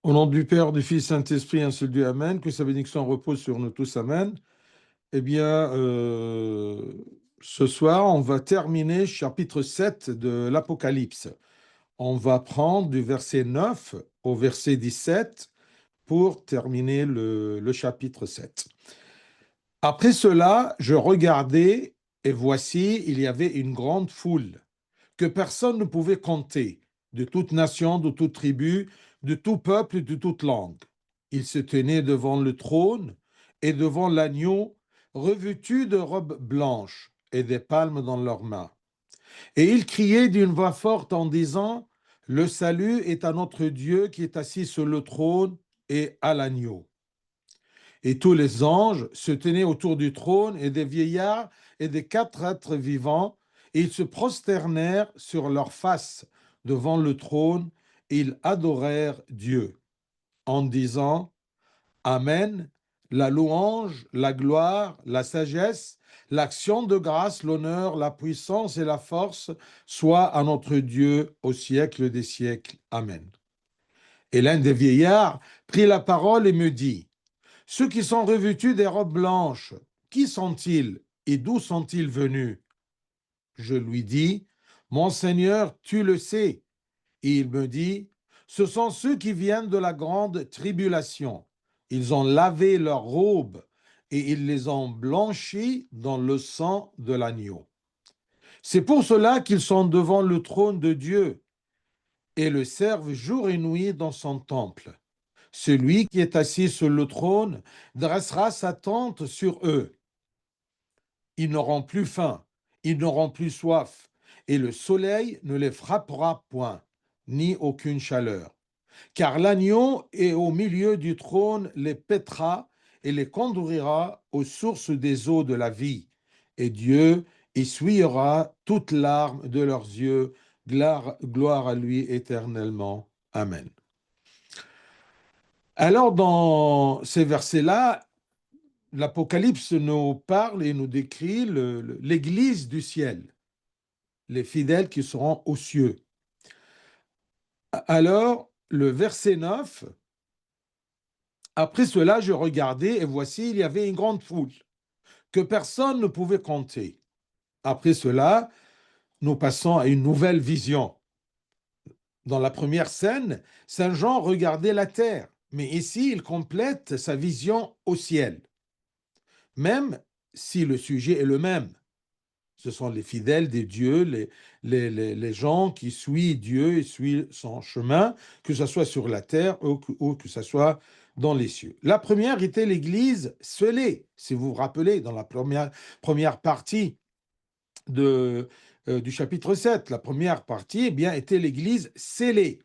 Au nom du Père, du Fils, Saint-Esprit, un seul Dieu, Amen. Que sa bénédiction repose sur nous tous, Amen. Eh bien, ce soir, on va terminer chapitre 7 de l'Apocalypse. On va prendre du verset 9 au verset 17 pour terminer le chapitre 7. Après cela, je regardais et voici, il y avait une grande foule que personne ne pouvait compter, de toute nation, de toute tribu, de tout peuple, de toute langue. Ils se tenaient devant le trône et devant l'agneau, revêtus de robes blanches et des palmes dans leurs mains. Et ils criaient d'une voix forte en disant, « Le salut est à notre Dieu qui est assis sur le trône et à l'agneau. » Et tous les anges se tenaient autour du trône et des vieillards et des quatre êtres vivants, et ils se prosternèrent sur leurs faces devant le trône, et ils adorèrent Dieu, en disant, Amen, la louange, la gloire, la sagesse, l'action de grâce, l'honneur, la puissance et la force soient à notre Dieu au siècle des siècles. Amen. Et l'un des vieillards prit la parole et me dit, ceux qui sont revêtus des robes blanches, qui sont-ils et d'où sont-ils venus? Je lui dis, mon Seigneur, tu le sais. Et il me dit, ce sont ceux qui viennent de la grande tribulation. Ils ont lavé leurs robes et ils les ont blanchies dans le sang de l'agneau. C'est pour cela qu'ils sont devant le trône de Dieu et le servent jour et nuit dans son temple. Celui qui est assis sur le trône dressera sa tente sur eux. Ils n'auront plus faim, ils n'auront plus soif, et le soleil ne les frappera point, ni aucune chaleur. Car l'agneau est au milieu du trône les paîtra et les conduira aux sources des eaux de la vie. Et Dieu essuiera toute larme de leurs yeux. Gloire à lui éternellement. Amen. Alors, dans ces versets-là, l'Apocalypse nous parle et nous décrit l'Église du ciel, les fidèles qui seront aux cieux. Alors, le verset 9, après cela, je regardais et voici, il y avait une grande foule que personne ne pouvait compter. Après cela, nous passons à une nouvelle vision. Dans la première scène, Saint Jean regardait la terre, mais ici, il complète sa vision au ciel. Même si le sujet est le même. Ce sont les fidèles des dieux, les gens qui suivent Dieu et suivent son chemin, que ce soit sur la terre ou que ce soit dans les cieux. La première était l'Église scellée, si vous vous rappelez, dans la première partie du chapitre 7. La première partie était l'Église scellée.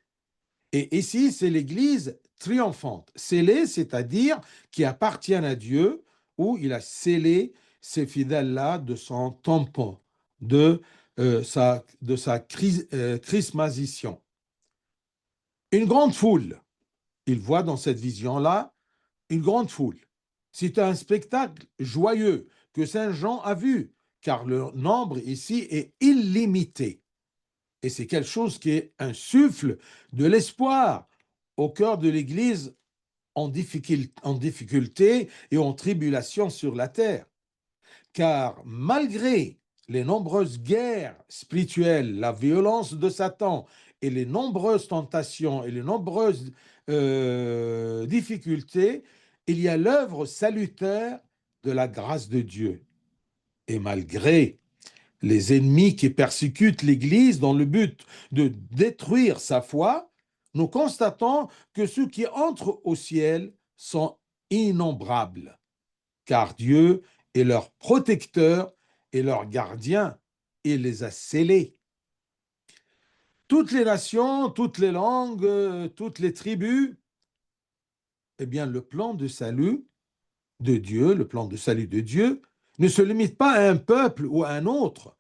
Et ici, c'est l'Église triomphante. Scellée, c'est-à-dire qui appartient à Dieu, où il a scellé ces fidèles-là de son tampon, de sa chrismation. Une grande foule. Il voit dans cette vision-là une grande foule. C'est un spectacle joyeux que Saint Jean a vu, car le nombre ici est illimité. Et c'est quelque chose qui est un souffle de l'espoir au cœur de l'Église en difficulté et en tribulation sur la terre. Car malgré les nombreuses guerres spirituelles, la violence de Satan et les nombreuses tentations et les nombreuses difficultés, il y a l'œuvre salutaire de la grâce de Dieu. Et malgré les ennemis qui persécutent l'Église dans le but de détruire sa foi, nous constatons que ceux qui entrent au ciel sont innombrables, car Dieu est leur protecteur et leur gardien et les a scellés. Toutes les nations, toutes les langues, toutes les tribus, eh bien, le plan de salut de Dieu, le plan de salut de Dieu, ne se limite pas à un peuple ou à un autre,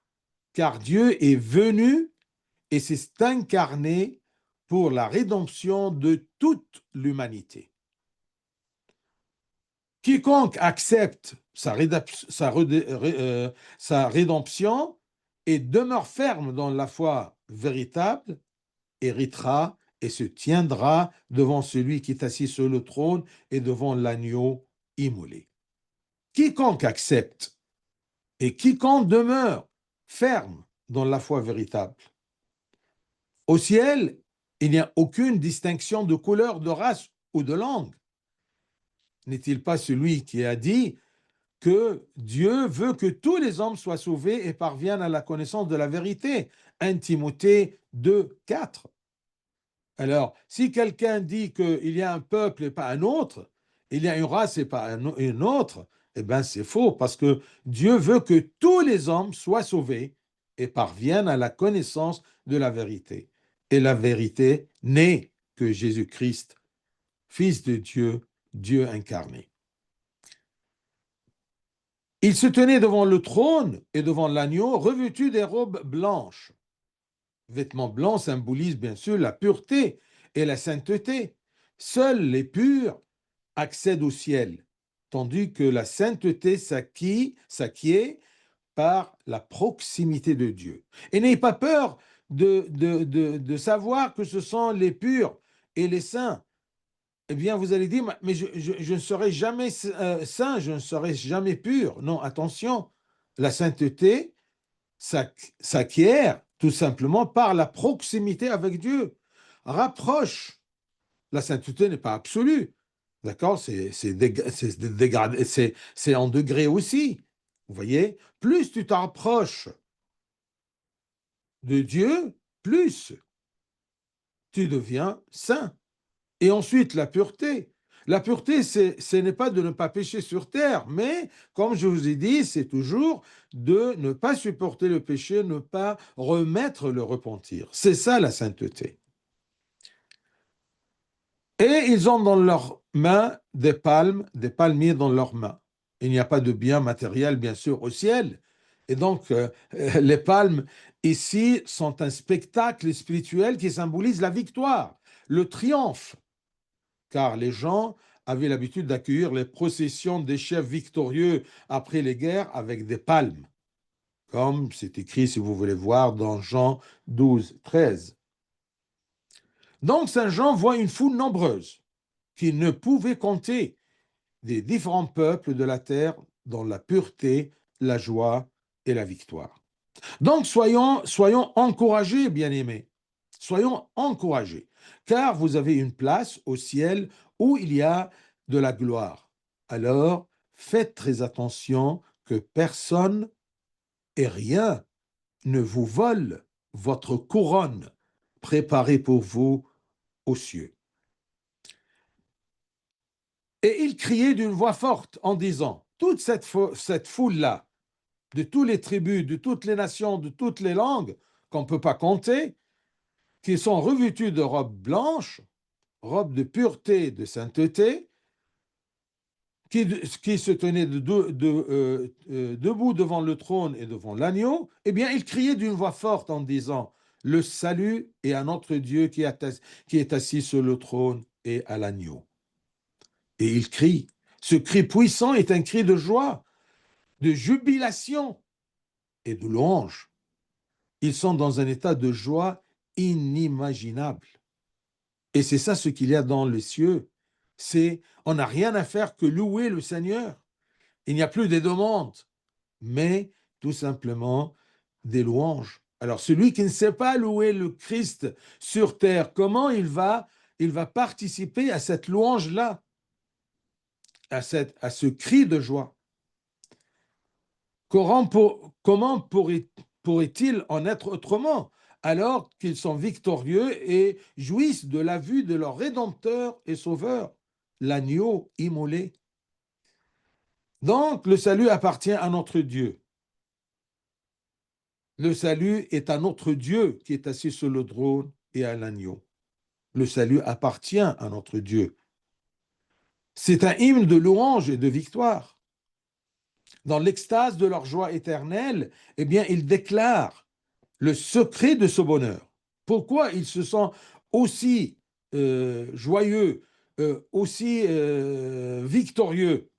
car Dieu est venu et s'est incarné pour la rédemption de toute l'humanité. Quiconque accepte sa rédemption et demeure ferme dans la foi véritable héritera et se tiendra devant celui qui est assis sur le trône et devant l'agneau immolé. Quiconque accepte et quiconque demeure ferme dans la foi véritable. Au ciel, il n'y a aucune distinction de couleur, de race ou de langue. N'est-il pas celui qui a dit que Dieu veut que tous les hommes soient sauvés et parviennent à la connaissance de la vérité? 1 Timothée 2, 4. Alors, si quelqu'un dit qu'il y a un peuple et pas un autre, il y a une race et pas une autre, eh bien c'est faux, parce que Dieu veut que tous les hommes soient sauvés et parviennent à la connaissance de la vérité. Et la vérité n'est que Jésus-Christ, Fils de Dieu, Dieu incarné. Il se tenait devant le trône et devant l'agneau, revêtu des robes blanches. Vêtements blancs symbolisent bien sûr la pureté et la sainteté. Seuls les purs accèdent au ciel, tandis que la sainteté s'acquiert par la proximité de Dieu. Et n'ayez pas peur de savoir que ce sont les purs et les saints. Eh bien, vous allez dire, mais je ne serai jamais saint, je ne serai jamais pur. Non, attention, la sainteté s'acquiert tout simplement par la proximité avec Dieu. Rapproche. La sainteté n'est pas absolue. D'accord? C'est en degré aussi. Vous voyez? Plus tu t'approches de Dieu, plus tu deviens saint. Et ensuite, la pureté. La pureté, ce n'est pas de ne pas pécher sur terre, mais, comme je vous ai dit, c'est toujours de ne pas supporter le péché, ne pas remettre le repentir. C'est ça la sainteté. Et ils ont dans leurs mains des palmiers dans leurs mains. Il n'y a pas de bien matériel, bien sûr, au ciel. Et donc, les palmes, ici, sont un spectacle spirituel qui symbolise la victoire, le triomphe. Car les gens avaient l'habitude d'accueillir les processions des chefs victorieux après les guerres avec des palmes, comme c'est écrit, si vous voulez voir, dans Jean 12, 13. Donc, Saint Jean voit une foule nombreuse qui ne pouvait compter des différents peuples de la terre dans la pureté, la joie et la victoire. Donc, soyons encouragés, bien-aimés. Soyons encouragés, car vous avez une place au ciel où il y a de la gloire. Alors, faites très attention que personne et rien ne vous vole votre couronne préparée pour vous aux cieux. Et il criait d'une voix forte en disant, toute cette foule-là, de toutes les tribus, de toutes les nations, de toutes les langues, qu'on ne peut pas compter, qui sont revêtus de robes blanches, robes de pureté, de sainteté, qui se tenaient debout devant le trône et devant l'agneau, eh bien, ils criaient d'une voix forte en disant, le salut est à notre Dieu qui est assis sur le trône et à l'agneau. Et ils crient. Ce cri puissant est un cri de joie, de jubilation et de louange. Ils sont dans un état de joie inimaginable. Et c'est ça ce qu'il y a dans les cieux. On n'a rien à faire que louer le Seigneur. Il n'y a plus de demandes, mais tout simplement des louanges. Alors celui qui ne sait pas louer le Christ sur terre, comment il va participer à cette louange-là, à ce cri de joie? Comment pourrait-il en être autrement alors qu'ils sont victorieux et jouissent de la vue de leur Rédempteur et Sauveur, l'agneau immolé? Donc, le salut appartient à notre Dieu. Le salut est à notre Dieu qui est assis sur le trône et à l'agneau. Le salut appartient à notre Dieu. C'est un hymne de louange et de victoire. Dans l'extase de leur joie éternelle, eh bien, ils déclarent le secret de ce bonheur. Pourquoi ils se sentent aussi joyeux, aussi victorieux?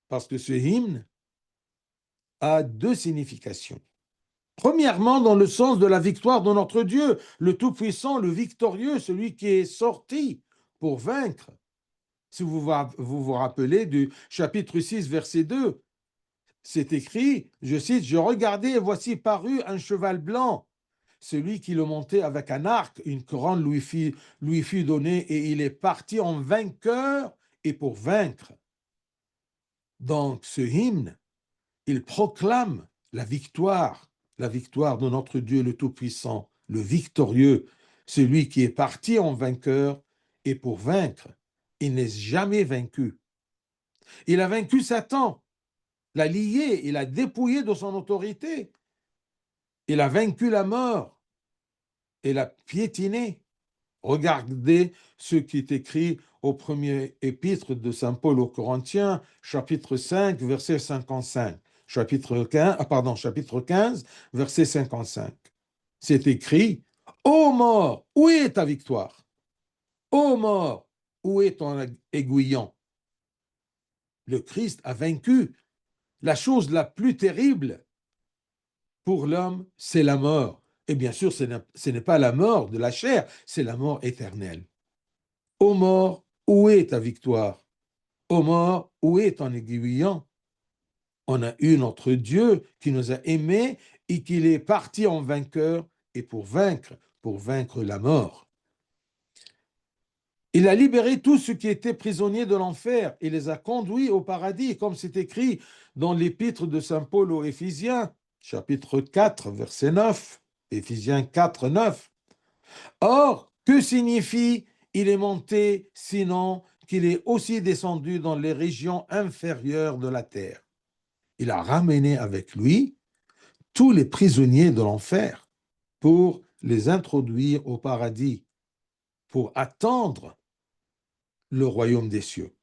Parce que ce hymne a deux significations. Premièrement, dans le sens de la victoire de notre Dieu, le Tout-Puissant, le victorieux, celui qui est sorti pour vaincre. Si vous rappelez du chapitre 6, verset 2, c'est écrit, je cite, « Je regardais et voici parut un cheval blanc. Celui qui le montait avec un arc, une couronne lui fut donnée et il est parti en vainqueur et pour vaincre. » Donc ce hymne, il proclame la victoire de notre Dieu le Tout-Puissant, le victorieux, celui qui est parti en vainqueur et pour vaincre. Il n'est jamais vaincu. Il a vaincu Satan, l'a lié, il a dépouillé de son autorité. Il a vaincu la mort et l'a piétiné. Regardez ce qui est écrit au premier épître de Saint Paul aux Corinthiens, chapitre 5, verset 55. Chapitre 15, verset 55. C'est écrit, « Ô mort, où est ta victoire? Ô mort, où est ton aiguillon? » Le Christ a vaincu. La chose la plus terrible pour l'homme, c'est la mort. Et bien sûr, ce n'est pas la mort de la chair, c'est la mort éternelle. Ô mort, où est ta victoire? Ô mort, où est ton aiguillon? On a eu notre Dieu qui nous a aimés et qu'il est parti en vainqueur et pour vaincre la mort. Il a libéré tous ceux qui étaient prisonniers de l'enfer et les a conduits au paradis, comme c'est écrit dans l'épître de Saint Paul aux Éphésiens, chapitre 4, verset 9, Éphésiens 4, 9. Or, que signifie « il est monté » sinon qu'il est aussi descendu dans les régions inférieures de la terre? Il a ramené avec lui tous les prisonniers de l'enfer pour les introduire au paradis, pour attendre le royaume des cieux.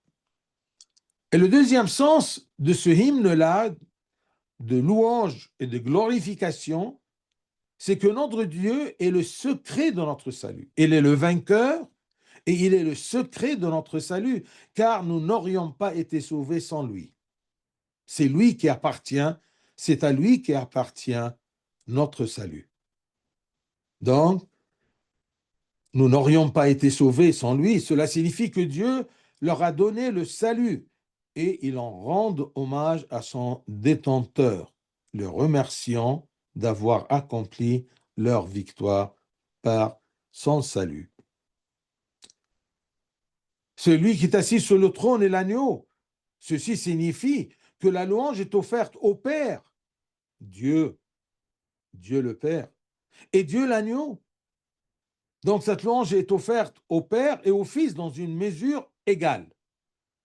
Et le deuxième sens de ce hymne-là, de louange et de glorification, c'est que notre Dieu est le secret de notre salut. Il est le vainqueur et il est le secret de notre salut, car nous n'aurions pas été sauvés sans lui. C'est lui qui appartient, c'est à lui qui appartient notre salut. Donc, nous n'aurions pas été sauvés sans lui. Cela signifie que Dieu leur a donné le salut et ils en rendent hommage à son détenteur, le remerciant d'avoir accompli leur victoire par son salut. Celui qui est assis sur le trône est l'agneau. Ceci signifie que la louange est offerte au Père, Dieu le Père, et Dieu l'agneau. Donc cette louange est offerte au Père et au Fils dans une mesure égale.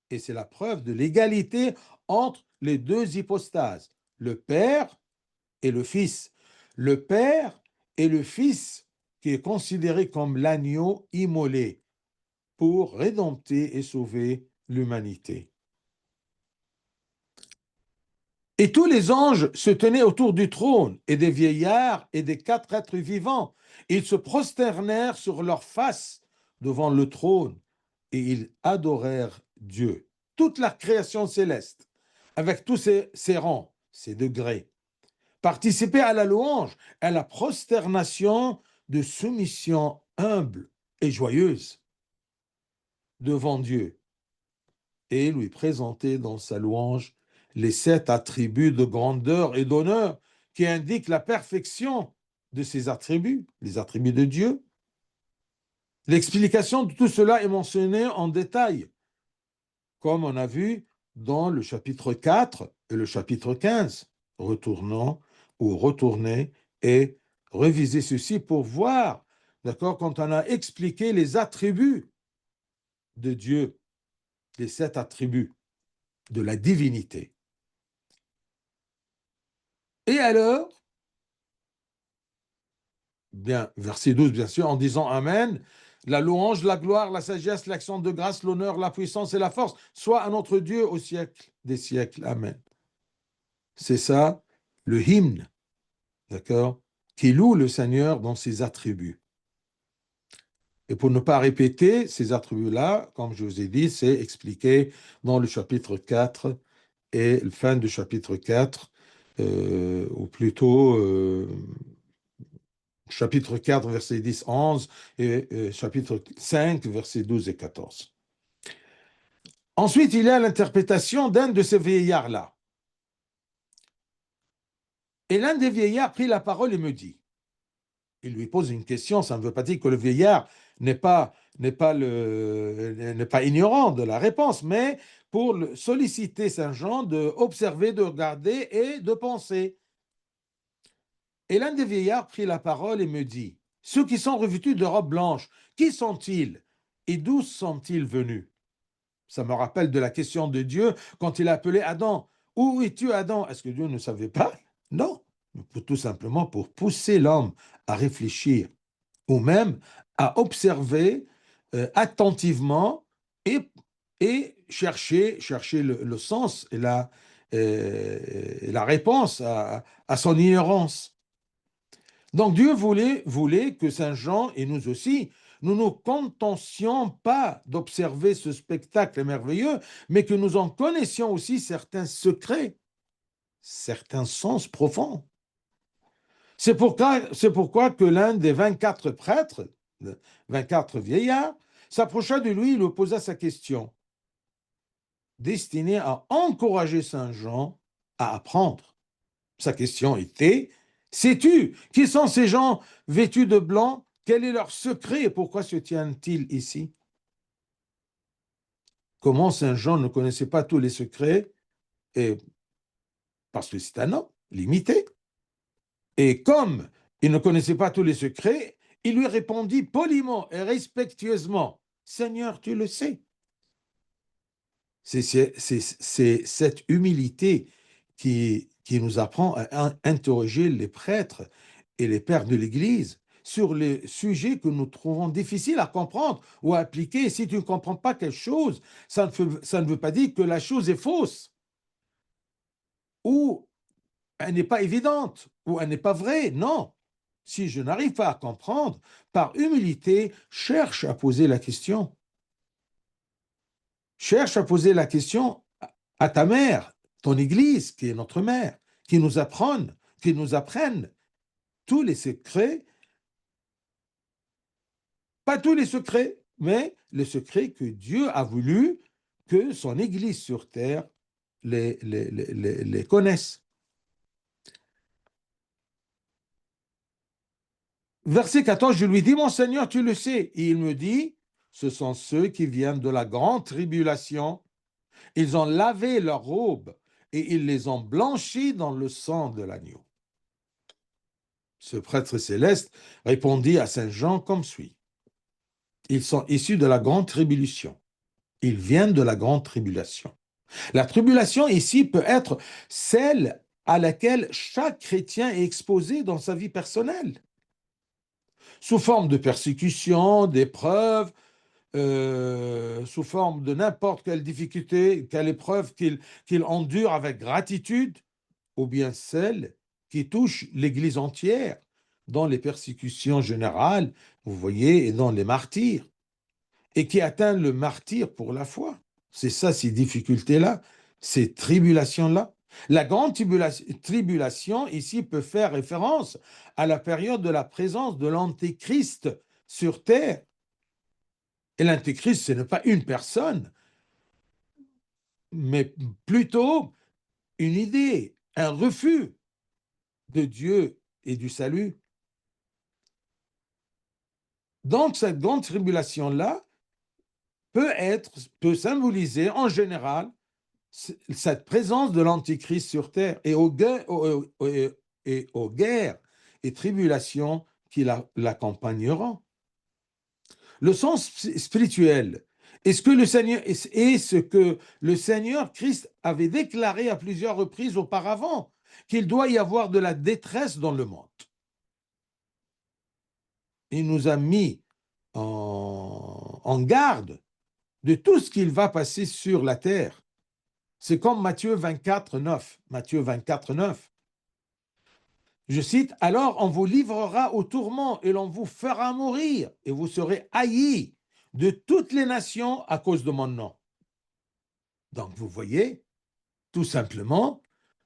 Et c'est la preuve de l'égalité entre les deux hypostases, le Père et le Fils. Le Père et le Fils qui est considéré comme l'agneau immolé pour rédempter et sauver l'humanité. Et tous les anges se tenaient autour du trône, et des vieillards et des 4 êtres vivants. Ils se prosternèrent sur leurs faces devant le trône, et ils adorèrent Dieu. Toute la création céleste, avec tous ses rangs, ses degrés, participait à la louange, à la prosternation de soumission humble et joyeuse devant Dieu, et lui présenter dans sa louange les 7 attributs de grandeur et d'honneur qui indiquent la perfection de ces attributs, les attributs de Dieu. L'explication de tout cela est mentionnée en détail, comme on a vu dans le chapitre 4 et le chapitre 15. Retournez et revisez ceci pour voir, d'accord, quand on a expliqué les attributs de Dieu, les 7 attributs de la divinité. Et alors, bien, verset 12, bien sûr, en disant Amen, la louange, la gloire, la sagesse, l'action de grâce, l'honneur, la puissance et la force, soit à notre Dieu au siècle des siècles. Amen. C'est ça, le hymne, d'accord, qui loue le Seigneur dans ses attributs. Et pour ne pas répéter ces attributs-là, comme je vous ai dit, c'est expliqué dans le chapitre 4 et la fin du chapitre 4 ou plutôt chapitre 4, versets 10, 11, et chapitre 5, versets 12 et 14. Ensuite, il y a l'interprétation d'un de ces vieillards-là. Et l'un des vieillards prit la parole et me dit, il lui pose une question, ça ne veut pas dire que le vieillard n'est pas ignorant de la réponse, mais pour solliciter Saint Jean d'observer, de regarder et de penser. Et l'un des vieillards prit la parole et me dit, ceux qui sont revêtus de robes blanches, qui sont-ils et d'où sont-ils venus? Ça me rappelle de la question de Dieu quand il a appelé Adam. Où es-tu, Adam? Est-ce que Dieu ne savait pas? Non, tout simplement pour pousser l'homme à réfléchir ou même à observer attentivement et chercher le sens et la réponse à son ignorance. Donc Dieu voulait que Saint Jean et nous aussi, nous ne nous contentions pas d'observer ce spectacle merveilleux, mais que nous en connaissions aussi certains secrets, certains sens profonds. C'est pourquoi que l'un des 24 prêtres, 24 vieillards, s'approcha de lui et lui posa sa question, destinée à encourager Saint Jean à apprendre. Sa question était, sais-tu qui sont ces gens vêtus de blanc? Quel est leur secret et pourquoi se tiennent-ils ici? Comment Saint Jean ne connaissait pas tous les secrets? Et parce que c'est un homme limité. Et comme il ne connaissait pas tous les secrets, il lui répondit poliment et respectueusement, Seigneur, tu le sais. C'est cette humilité qui nous apprend à interroger les prêtres et les pères de l'Église sur les sujets que nous trouvons difficiles à comprendre ou à appliquer. Si tu ne comprends pas quelque chose, ça ne veut pas dire que la chose est fausse ou elle n'est pas évidente ou elle n'est pas vraie. Non. Si je n'arrive pas à comprendre, par humilité, cherche à poser la question. Cherche à poser la question à ta mère, ton Église, qui est notre mère, qui nous apprenne tous les secrets, pas tous les secrets, mais les secrets que Dieu a voulu que son Église sur terre les connaisse. Verset 14, je lui dis, mon Seigneur, tu le sais. Et il me dit, ce sont ceux qui viennent de la grande tribulation. Ils ont lavé leurs robes et ils les ont blanchies dans le sang de l'agneau. Ce prêtre céleste répondit à Saint Jean comme suit. Ils sont issus de la grande tribulation. Ils viennent de la grande tribulation. La tribulation ici peut être celle à laquelle chaque chrétien est exposé dans sa vie personnelle, sous forme de persécution, d'épreuves, sous forme de n'importe quelle difficulté, quelle épreuve qu'il endure avec gratitude, ou bien celle qui touche l'Église entière dans les persécutions générales, vous voyez, et dans les martyrs, et qui atteint le martyr pour la foi. C'est ça, ces difficultés-là, ces tribulations-là. La grande tribulation ici peut faire référence à la période de la présence de l'Antéchrist sur terre. Et l'Antéchrist, ce n'est pas une personne, mais plutôt une idée, un refus de Dieu et du salut. Donc, cette grande tribulation-là peut symboliser en général cette présence de l'Antichrist sur terre et aux guerres et tribulations qui l'accompagneront. Le sens spirituel est ce que le Seigneur Christ avait déclaré à plusieurs reprises auparavant, qu'il doit y avoir de la détresse dans le monde. Il nous a mis en garde de tout ce qu'il va passer sur la terre. C'est comme Matthieu 24, 9. Matthieu 24, 9. Je cite, « Alors on vous livrera au tourment et l'on vous fera mourir et vous serez haïs de toutes les nations à cause de mon nom. » Donc vous voyez, tout simplement,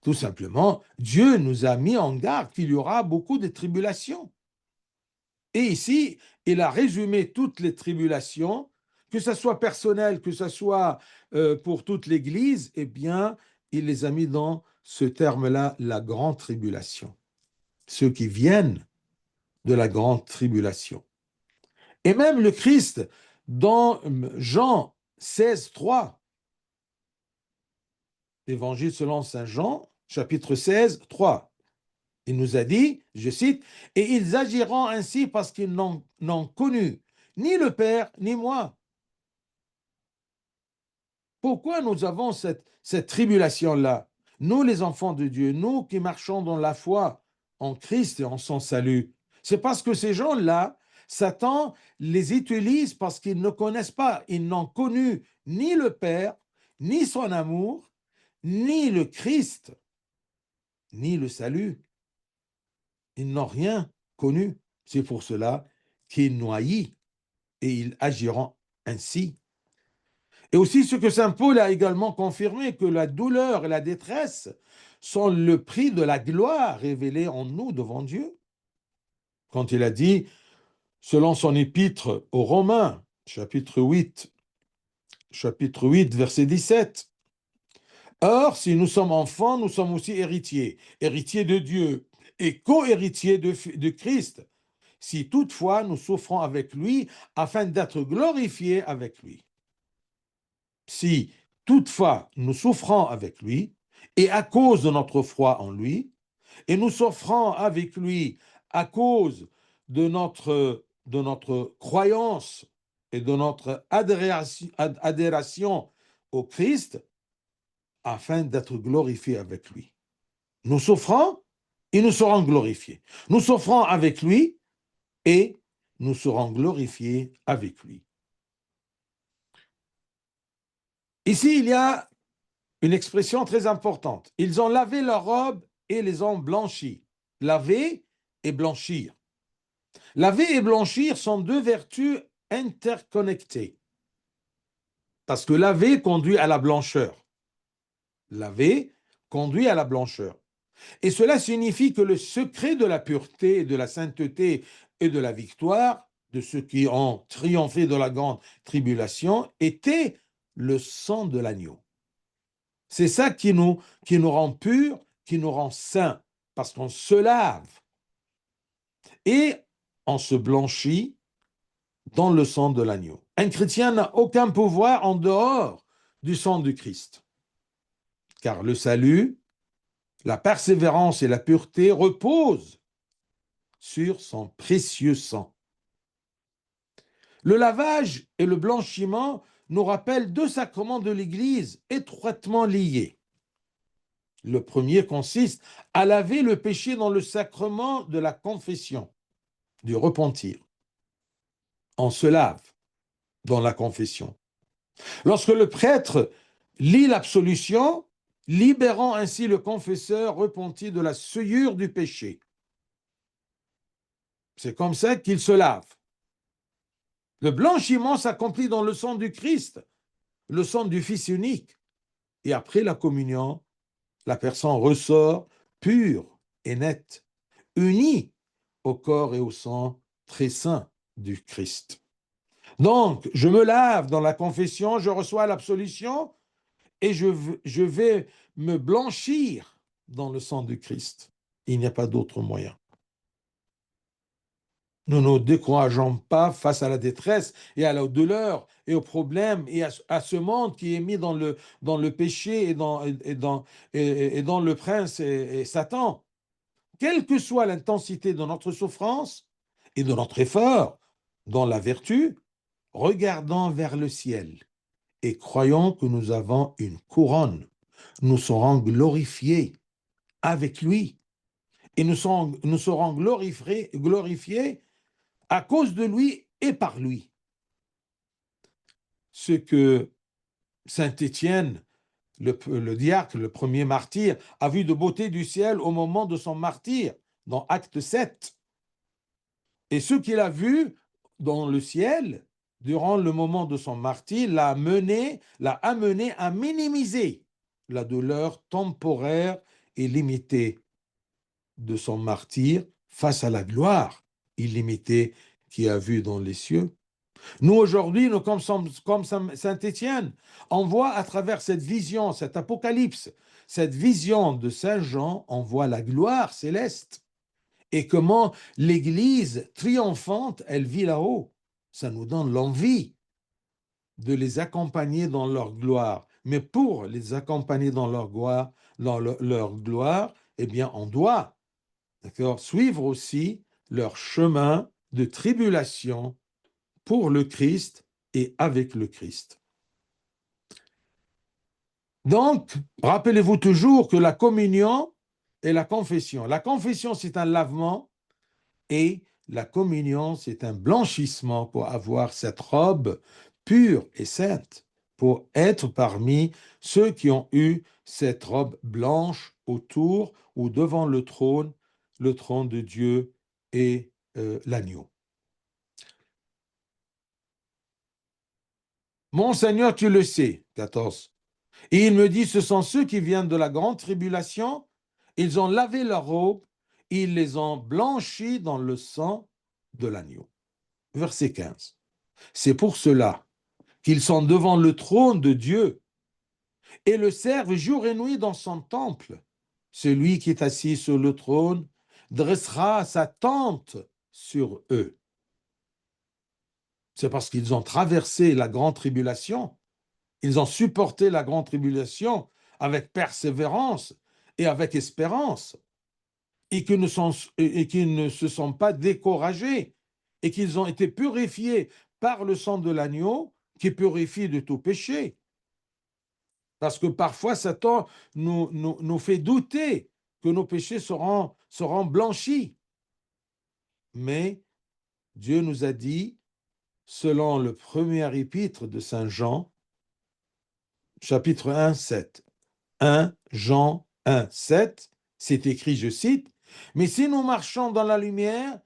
Tout simplement, Dieu nous a mis en garde qu'il y aura beaucoup de tribulations. Et ici, il a résumé toutes les tribulations, que ce soit personnel, que ce soit pour toute l'Église, eh bien, il les a mis dans ce terme-là, la grande tribulation. Ceux qui viennent de la grande tribulation. Et même le Christ, dans Jean 16, 3, Évangile selon Saint Jean, chapitre 16, 3, il nous a dit, je cite, « Et ils agiront ainsi parce qu'ils n'ont connu ni le Père ni moi. » Pourquoi nous avons cette tribulation-là? Nous, les enfants de Dieu, nous qui marchons dans la foi en Christ et en son salut, c'est parce que ces gens-là, Satan les utilise parce qu'ils ne connaissent pas, ils n'ont connu ni le Père, ni son amour, ni le Christ, ni le salut. Ils n'ont rien connu. C'est pour cela qu'ils noient et ils agiront ainsi. Et aussi ce que saint Paul a également confirmé, que la douleur et la détresse sont le prix de la gloire révélée en nous devant Dieu. Quand il a dit, selon son épître aux Romains, chapitre 8, verset 17, « Or, si nous sommes enfants, nous sommes aussi héritiers, héritiers de Dieu et co-héritiers de Christ, si toutefois nous souffrons avec lui, afin d'être glorifiés avec lui. » Si toutefois nous souffrons avec lui, et à cause de notre foi en lui, et nous souffrons avec lui à cause de notre croyance et de notre adhération au Christ, afin d'être glorifiés avec lui. Nous souffrons et nous serons glorifiés. Nous souffrons avec lui et nous serons glorifiés avec lui. Ici, il y a une expression très importante. Ils ont lavé leurs robes et les ont blanchis. Laver et blanchir. Laver et blanchir sont deux vertus interconnectées. Parce que laver conduit à la blancheur. Laver conduit à la blancheur. Et cela signifie que le secret de la pureté, de la sainteté et de la victoire de ceux qui ont triomphé de la grande tribulation était le sang de l'agneau. C'est ça qui nous rend purs, qui nous rend saints, parce qu'on se lave et on se blanchit dans le sang de l'agneau. Un chrétien n'a aucun pouvoir en dehors du sang du Christ, car le salut, la persévérance et la pureté reposent sur son précieux sang. Le lavage et le blanchiment nous rappellent deux sacrements de l'Église étroitement liés. Le premier consiste à laver le péché dans le sacrement de la confession, du repentir. On se lave dans la confession. Lorsque le prêtre lit l'absolution, libérant ainsi le confesseur repenti de la souillure du péché. C'est comme ça qu'il se lave. Le blanchiment s'accomplit dans le sang du Christ, le sang du Fils unique. Et après la communion, la personne ressort pure et nette, unie au corps et au sang très saint du Christ. Donc, je me lave dans la confession, je reçois l'absolution et je vais me blanchir dans le sang du Christ. Il n'y a pas d'autre moyen. Nous ne nous décourageons pas face à la détresse et à la douleur et aux problèmes et à ce monde qui est mis dans le péché et dans le prince et Satan. Quelle que soit l'intensité de notre souffrance et de notre effort dans la vertu, regardons vers le ciel et croyons que nous avons une couronne. Nous serons glorifiés avec lui et nous serons glorifiés à cause de lui et par lui. Ce que saint Étienne, le diacre, le premier martyr, a vu de beauté du ciel au moment de son martyre, dans Acte 7. Et ce qu'il a vu dans le ciel, durant le moment de son martyre, l'a amené à minimiser la douleur temporaire illimitée de son martyr face à la gloire illimitée qu'il a vue dans les cieux. Nous, aujourd'hui, nous, comme Saint-Étienne, on voit à travers cette vision, cet apocalypse, cette vision de Saint Jean, on voit la gloire céleste et comment l'Église triomphante, elle vit là-haut. Ça nous donne l'envie de les accompagner dans leur gloire. Mais pour les accompagner dans leur gloire, eh bien, on doit, d'accord, suivre aussi leur chemin de tribulation pour le Christ et avec le Christ. Donc, rappelez-vous toujours que la communion et la confession, c'est un lavement et la communion, c'est un blanchissement pour avoir cette robe pure et sainte, pour être parmi ceux qui ont eu cette robe blanche autour ou devant le trône de Dieu et l'agneau. Mon Seigneur, tu le sais, 14. Et il me dit, ce sont ceux qui viennent de la grande tribulation, ils ont lavé leurs robes, ils les ont blanchis dans le sang de l'agneau. Verset 15. C'est pour cela qu'ils sont devant le trône de Dieu et le servent jour et nuit dans son temple. Celui qui est assis sur le trône dressera sa tente sur eux. C'est parce qu'ils ont traversé la grande tribulation. Ils ont supporté la grande tribulation avec persévérance et avec espérance, et qu'ils ne se sont pas découragés, et qu'ils ont été purifiés par le sang de l'agneau qui purifie de tout péché. Parce que parfois, Satan nous fait douter que nos péchés seront blanchis. Mais Dieu nous a dit, selon le premier épître de Saint Jean, chapitre 1, 7. 1 Jean 1, 7, c'est écrit, je cite, « Mais si nous marchons dans la lumière,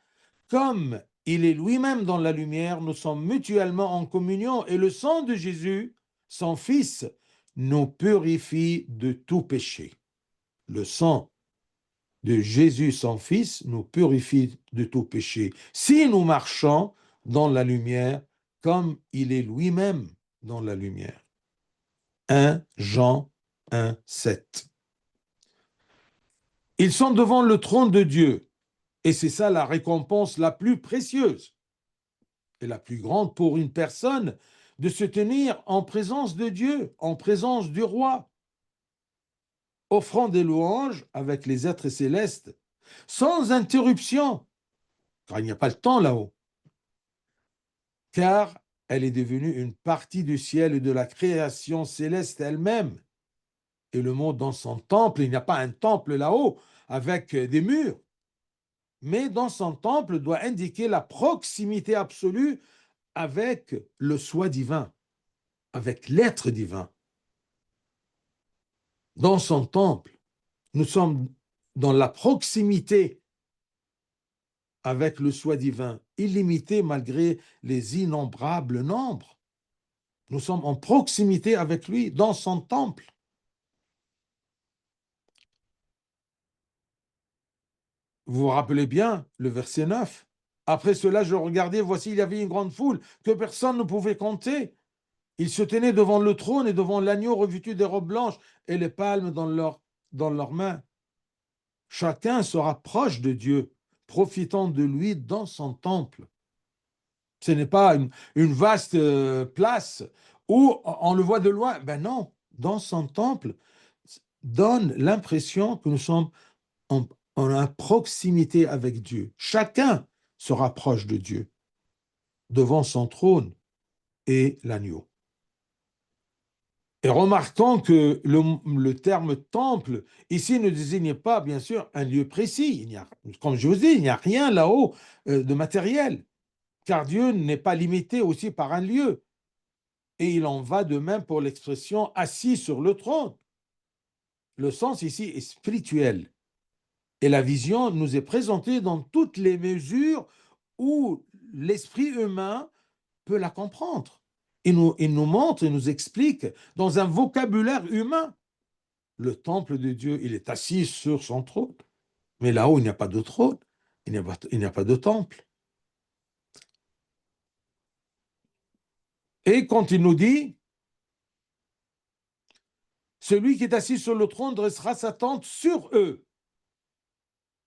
comme il est lui-même dans la lumière, nous sommes mutuellement en communion, et le sang de Jésus, son Fils, nous purifie de tout péché. » Le sang de Jésus, son Fils, nous purifie de tout péché. Si nous marchons dans la lumière, comme il est lui-même dans la lumière. 1 Jean 1, 7. Ils sont devant le trône de Dieu, et c'est ça la récompense la plus précieuse et la plus grande pour une personne, de se tenir en présence de Dieu, en présence du roi, offrant des louanges avec les êtres célestes, sans interruption, car il n'y a pas le temps là-haut, car elle est devenue une partie du ciel et de la création céleste elle-même. Et le monde dans son temple, il n'y a pas un temple là-haut avec des murs, mais dans son temple doit indiquer la proximité absolue avec le soi divin, avec l'être divin. Dans son temple, nous sommes dans la proximité avec le soi divin, illimité malgré les innombrables nombres. Nous sommes en proximité avec lui, dans son temple. Vous vous rappelez bien le verset 9. Après cela, je regardais, voici, il y avait une grande foule que personne ne pouvait compter. Ils se tenaient devant le trône et devant l'agneau revêtu des robes blanches et les palmes dans leurs mains. Chacun se rapproche de Dieu, profitant de lui dans son temple. Ce n'est pas une vaste place où on le voit de loin. Ben non, dans son temple, donne l'impression que nous sommes en proximité avec Dieu. Chacun se rapproche de Dieu devant son trône et l'agneau. Et remarquons que le terme temple ici ne désigne pas, bien sûr, un lieu précis. Comme je vous dis, il n'y a rien là-haut de matériel, car Dieu n'est pas limité aussi par un lieu. Et il en va de même pour l'expression assis sur le trône. Le sens ici est spirituel. Et la vision nous est présentée dans toutes les mesures où l'esprit humain peut la comprendre. Il nous montre et nous explique dans un vocabulaire humain le temple de Dieu, il est assis sur son trône. Mais là-haut, il n'y a pas de trône, il n'y a pas de temple. Et quand il nous dit, celui qui est assis sur le trône dressera sa tente sur eux.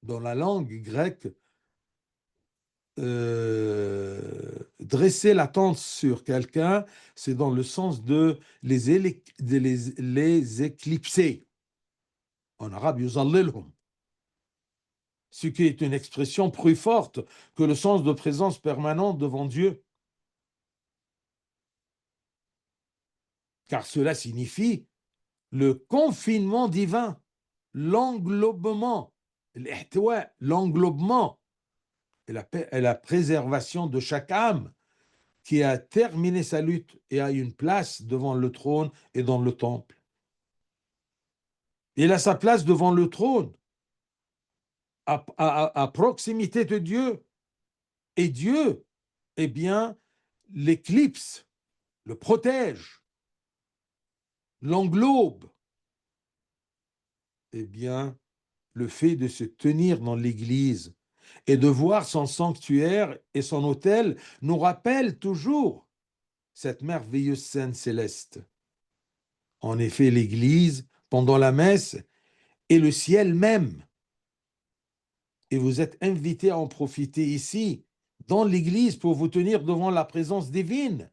Dans la langue grecque, dresser la tente sur quelqu'un, c'est dans le sens de les éclipser. En arabe, yuzallilhum. Ce qui est une expression plus forte que le sens de présence permanente devant Dieu. Car cela signifie le confinement divin, l'englobement, l'englobement et la préservation de chaque âme qui a terminé sa lutte et a une place devant le trône et dans le temple. Il a sa place devant le trône, à proximité de Dieu. Et Dieu, eh bien, l'éclipse, le protège, l'englobe. Eh bien, le fait de se tenir dans l'Église et de voir son sanctuaire et son autel nous rappelle toujours cette merveilleuse scène céleste. En effet, l'Église, pendant la messe, est le ciel même. Et vous êtes invités à en profiter ici, dans l'Église, pour vous tenir devant la présence divine,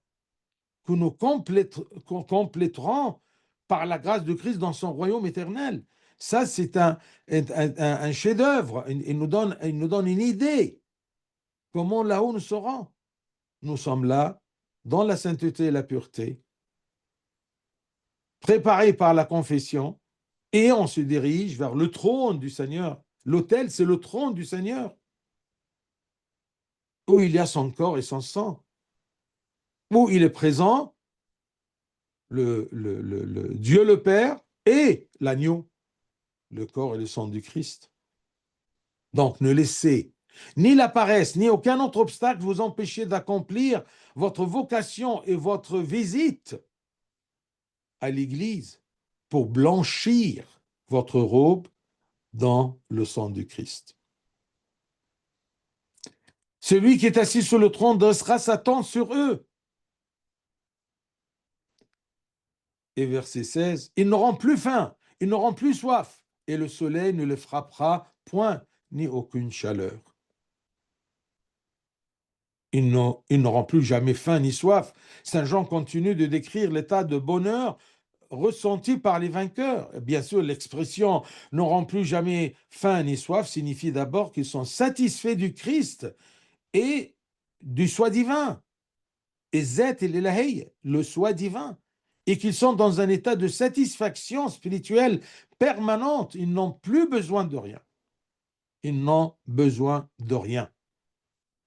que nous compléterons par la grâce de Christ dans son royaume éternel. Ça, c'est un chef-d'œuvre. Il nous donne une idée. Comment là-haut nous serons? Nous sommes là, dans la sainteté et la pureté, préparés par la confession, et on se dirige vers le trône du Seigneur. L'autel, c'est le trône du Seigneur, où il y a son corps et son sang, où il est présent, le Dieu le Père et l'agneau, le corps et le sang du Christ. Donc, ne laissez ni la paresse, ni aucun autre obstacle vous empêcher d'accomplir votre vocation et votre visite à l'Église pour blanchir votre robe dans le sang du Christ. Celui qui est assis sur le trône dressera sa tente sur eux. Et verset 16, ils n'auront plus faim, ils n'auront plus soif, et le soleil ne les frappera point, ni aucune chaleur. Ils n'auront plus jamais faim ni soif. Saint Jean continue de décrire l'état de bonheur ressenti par les vainqueurs. Bien sûr, l'expression « n'auront plus jamais faim ni soif » signifie d'abord qu'ils sont satisfaits du Christ et du soi divin, et zet et l'elahi, le soi divin, et qu'ils sont dans un état de satisfaction spirituelle permanente. Ils n'ont plus besoin de rien. Ils n'ont besoin de rien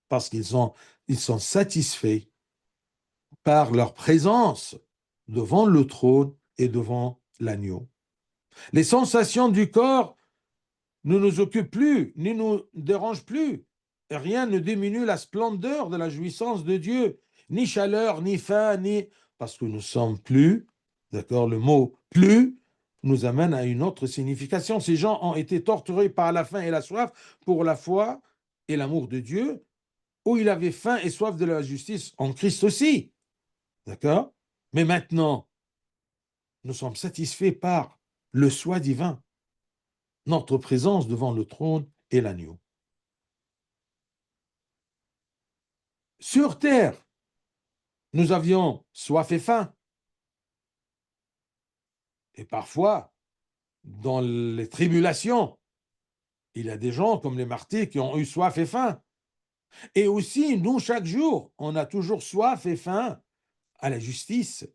parce qu'ils sont satisfaits par leur présence devant le trône et devant l'agneau. Les sensations du corps ne nous occupent plus, ni nous dérangent plus. Rien ne diminue la splendeur de la jouissance de Dieu, ni chaleur, ni faim, ni... Parce que nous sommes plus, d'accord, le mot « plus » nous amène à une autre signification. Ces gens ont été torturés par la faim et la soif pour la foi et l'amour de Dieu, où il avait faim et soif de la justice en Christ aussi, d'accord? Mais maintenant, nous sommes satisfaits par le soi divin, notre présence devant le trône et l'agneau. Sur terre, nous avions soif et faim. Et parfois, dans les tribulations, il y a des gens comme les martyrs qui ont eu soif et faim. Et aussi, nous, chaque jour, on a toujours soif et faim à la justice.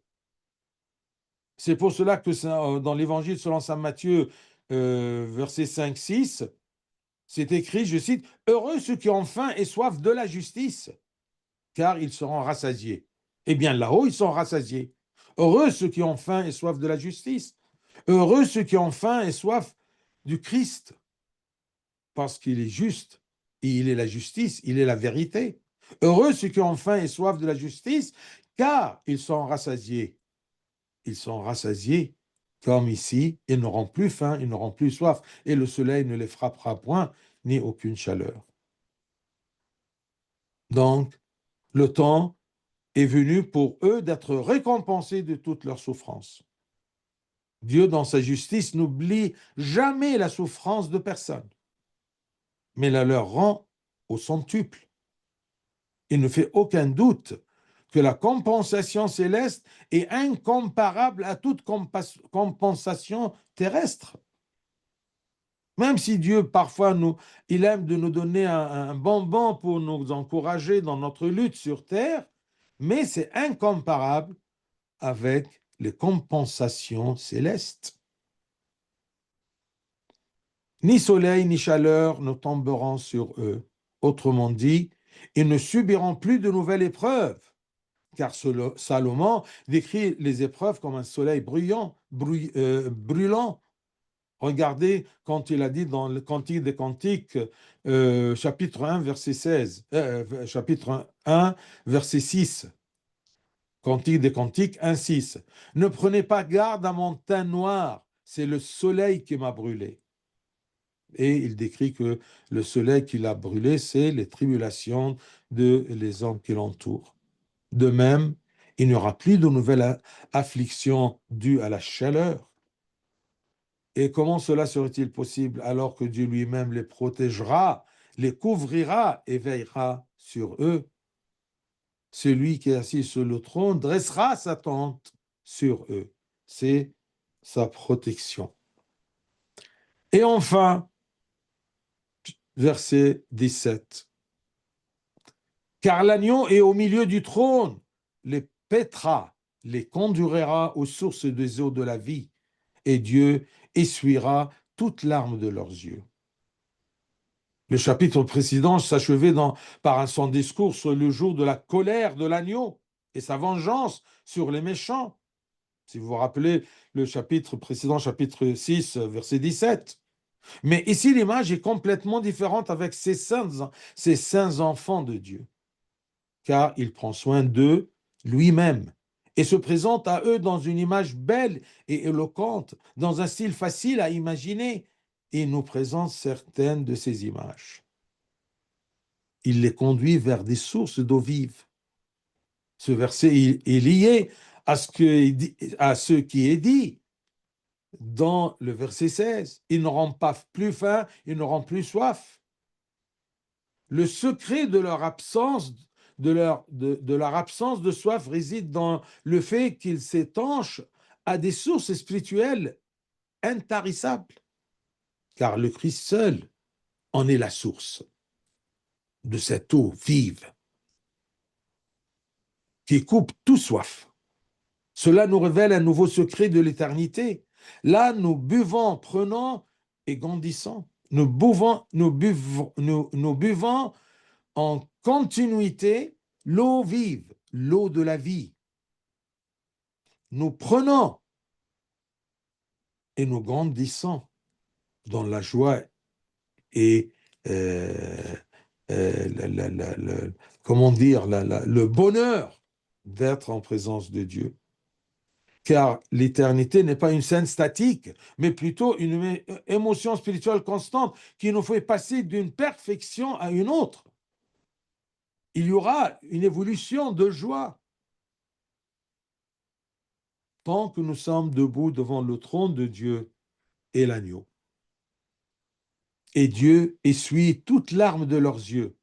C'est pour cela que dans l'Évangile selon saint Matthieu, versets 5-6, c'est écrit, je cite, « Heureux ceux qui ont faim et soif de la justice, car ils seront rassasiés. » Eh bien, là-haut, ils sont rassasiés. Heureux ceux qui ont faim et soif de la justice. Heureux ceux qui ont faim et soif du Christ, parce qu'il est juste, et il est la justice, il est la vérité. Heureux ceux qui ont faim et soif de la justice, car ils sont rassasiés. Ils sont rassasiés Comme ici, ils n'auront plus faim, ils n'auront plus soif, et le soleil ne les frappera point, ni aucune chaleur. Donc, le temps est venu pour eux d'être récompensés de toutes leurs souffrances. Dieu, dans sa justice, n'oublie jamais la souffrance de personne, mais la leur rend au centuple. Il ne fait aucun doute que la compensation céleste est incomparable à toute compensation terrestre. Même si Dieu, parfois, il aime de nous donner un bonbon pour nous encourager dans notre lutte sur terre, mais c'est incomparable avec les compensations célestes. Ni soleil ni chaleur ne tomberont sur eux. Autrement dit, ils ne subiront plus de nouvelles épreuves, car Salomon décrit les épreuves comme un soleil brûlant. Regardez quand il a dit dans le Cantique des Cantiques, chapitre 1, verset 16, chapitre 1, verset 6. Cantique des Cantiques 1, 6. Ne prenez pas garde à mon teint noir, c'est le soleil qui m'a brûlé. Et il décrit que le soleil qui l'a brûlé, c'est les tribulations des hommes qui l'entourent. De même, il n'y aura plus de nouvelles afflictions dues à la chaleur. Et comment cela serait-il possible alors que Dieu lui-même les protégera, les couvrira et veillera sur eux? Celui qui est assis sur le trône dressera sa tente sur eux. C'est sa protection. Et enfin, verset 17. Car l'agneau est au milieu du trône, les paîtra, les conduira aux sources des eaux de la vie, et Dieu essuiera toute larme de leurs yeux. Le chapitre précédent s'achevait par son discours sur le jour de la colère de l'agneau et sa vengeance sur les méchants. Si vous vous rappelez le chapitre précédent, chapitre 6, verset 17. Mais ici, l'image est complètement différente avec ces saints enfants de Dieu, car il prend soin d'eux lui-même et se présente à eux dans une image belle et éloquente, dans un style facile à imaginer, et nous présente certaines de ces images. Il les conduit vers des sources d'eau vive. Ce verset est lié à ce qui est dit dans le verset 16. Ils n'auront pas plus faim, ils n'auront plus soif. Le secret de leur absence leur absence de soif réside dans le fait qu'ils s'étanchent à des sources spirituelles intarissables, car le Christ seul en est la source de cette eau vive qui coupe toute soif. Cela nous révèle un nouveau secret de l'éternité. Là, nous buvons, prenons et grandissons. Nous buvons en continuité l'eau vive, l'eau de la vie. Nous prenons et nous grandissons dans la joie et comment dire, le bonheur d'être en présence de Dieu. Car l'éternité n'est pas une scène statique, mais plutôt une émotion spirituelle constante qui nous fait passer d'une perfection à une autre. Il y aura une évolution de joie tant que nous sommes debout devant le trône de Dieu et l'agneau. Et Dieu essuie toute larme de leurs yeux.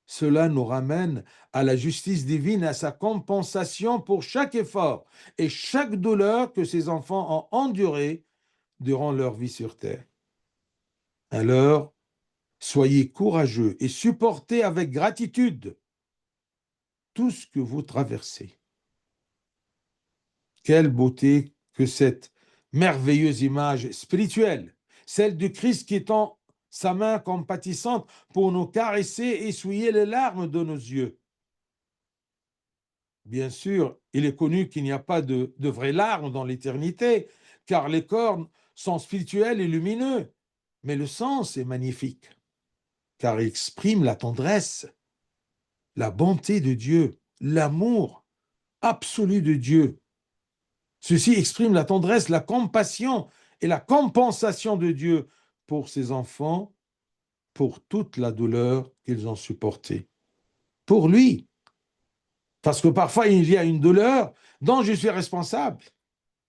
Cela nous ramène à la justice divine, à sa compensation pour chaque effort et chaque douleur que ses enfants ont enduré durant leur vie sur terre. Alors, soyez courageux et supportez avec gratitude tout ce que vous traversez. Quelle beauté que cette merveilleuse image spirituelle, celle du Christ qui tend sa main compatissante pour nous caresser et essuyer les larmes de nos yeux. Bien sûr, il est connu qu'il n'y a pas de vraies larmes dans l'éternité, car les corps sont spirituels et lumineux, mais le sens est magnifique, car il exprime la tendresse, la bonté de Dieu, l'amour absolu de Dieu. Ceci exprime la tendresse, la compassion et la compensation de Dieu pour ses enfants, pour toute la douleur qu'ils ont supportée. Pour lui. Parce que parfois, il y a une douleur dont je suis responsable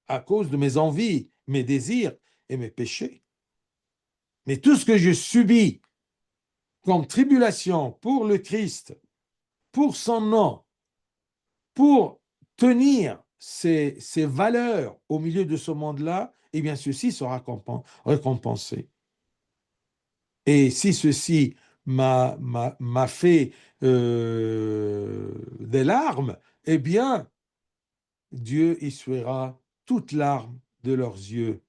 à cause de mes envies, mes désirs et mes péchés. Mais tout ce que je subis comme tribulation pour le Christ, pour son nom, pour tenir ces valeurs au milieu de ce monde-là, eh bien, ceci sera récompensé. Et si ceci m'a fait des larmes, eh bien, Dieu essuiera toute larme de leurs yeux.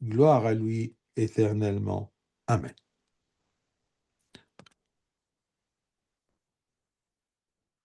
Gloire à lui éternellement. Amen.